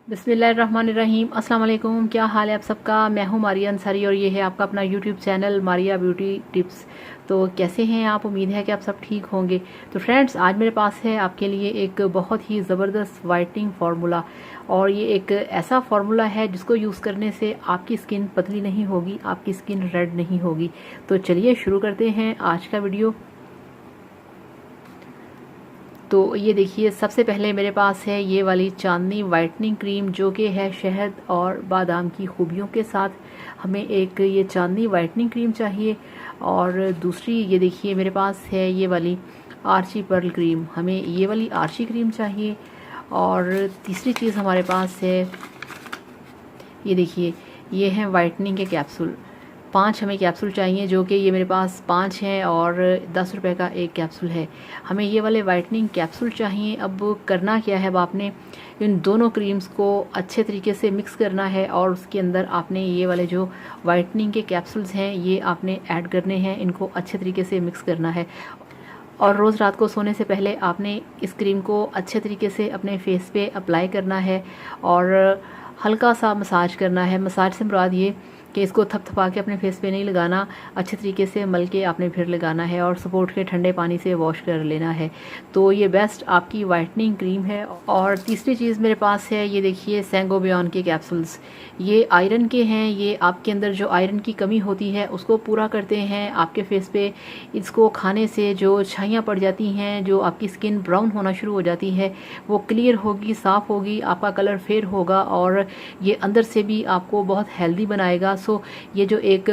बिस्मिल्लाहिर्रहमानिर्रहीम। अस्सलाम वालेकुम। क्या हाल है आप सबका। मैं हूँ मारिया अंसारी और ये है आपका अपना YouTube channel Maria beauty tips. तो कैसे हैं आप। उम्मीद है कि आप सब ठीक होंगे। तो फ्रेंड्स, आज मेरे पास है आपके लिए एक बहुत ही ज़बरदस्त वाइटनिंग फार्मूला। और ये एक ऐसा फार्मूला है जिसको यूज़ करने से आपकी स्किन पतली नहीं होगी, आपकी स्किन रेड नहीं होगी। तो चलिए शुरू करते हैं आज का वीडियो। तो ये देखिए, सबसे पहले मेरे पास है ये वाली चांदनी वाइटनिंग क्रीम, जो कि है शहद और बादाम की खूबियों के साथ। हमें एक ये चांदनी वाइटनिंग क्रीम चाहिए। और दूसरी ये देखिए मेरे पास है ये वाली आर्ची पर्ल क्रीम, हमें ये वाली आर्ची क्रीम चाहिए। और तीसरी चीज़ हमारे पास है ये देखिए, ये है वाइटनिंग के कैप्सूल। 5 हमें कैप्सूल चाहिए, जो कि ये मेरे पास 5 हैं और 10 रुपए का एक कैप्सूल है। हमें ये वाले वाइटनिंग कैप्सूल चाहिए। अब करना क्या है, अब आपने इन दोनों क्रीम्स को अच्छे तरीके से मिक्स करना है और उसके अंदर आपने ये वाले जो वाइटनिंग के कैप्सूल्स हैं ये आपने ऐड करने हैं। इनको अच्छे तरीके से मिक्स करना है। और रोज़ रात को सोने से पहले आपने इस क्रीम को अच्छे तरीके से अपने फेस पे अप्लाई करना है और हल्का सा मसाज करना है। मसाज से मुराद ये कि इसको थपथपा के अपने फेस पे नहीं लगाना, अच्छे तरीके से मल के आपने फिर लगाना है और सपोर्ट के ठंडे पानी से वॉश कर लेना है। तो ये बेस्ट आपकी वाइटनिंग क्रीम है। और तीसरी चीज़ मेरे पास है ये देखिए, सेंगोबियन के कैप्सूल्स। ये आयरन के हैं। ये आपके अंदर जो आयरन की कमी होती है उसको पूरा करते हैं आपके फेस पे। इसको खाने से जो छाइयाँ पड़ जाती हैं, जो आपकी स्किन ब्राउन होना शुरू हो जाती है, वो क्लियर होगी, साफ़ होगी, आपका कलर फेयर होगा और ये अंदर से भी आपको बहुत हेल्दी बनाएगा। सो ये जो एक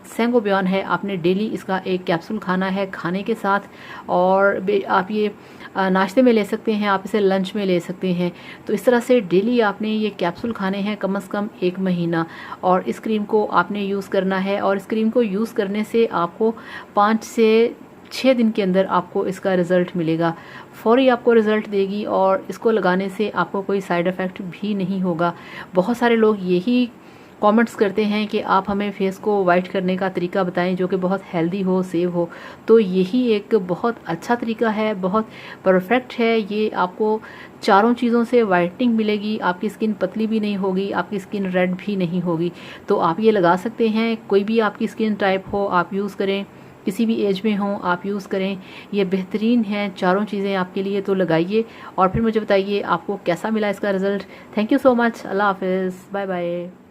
सेंगोबियन है, आपने डेली इसका एक कैप्सूल खाना है खाने के साथ। और आप ये नाश्ते में ले सकते हैं, आप इसे लंच में ले सकते हैं। तो इस तरह से डेली आपने ये कैप्सूल खाने हैं कम से कम 1 महीना। और इस क्रीम को आपने यूज़ करना है। और इस क्रीम को यूज़ करने से आपको 5 से 6 दिन के अंदर आपको इसका रिज़ल्ट मिलेगा। फ़ौरी आपको रिज़ल्ट देगी और इसको लगाने से आपको कोई साइड इफ़ेक्ट भी नहीं होगा। बहुत सारे लोग यही कमेंट्स करते हैं कि आप हमें फेस को वाइट करने का तरीका बताएं जो कि बहुत हेल्दी हो, सेव हो। तो यही एक बहुत अच्छा तरीका है, बहुत परफेक्ट है। ये आपको चारों चीज़ों से वाइटनिंग मिलेगी, आपकी स्किन पतली भी नहीं होगी, आपकी स्किन रेड भी नहीं होगी। तो आप ये लगा सकते हैं, कोई भी आपकी स्किन टाइप हो आप यूज़ करें, किसी भी एज में हो आप यूज़ करें। ये बेहतरीन है चारों चीज़ें आपके लिए। तो लगाइए और फिर मुझे बताइए आपको कैसा मिला इसका result. Thank you so much. अल्लाह हाफ़िज़। Bye bye.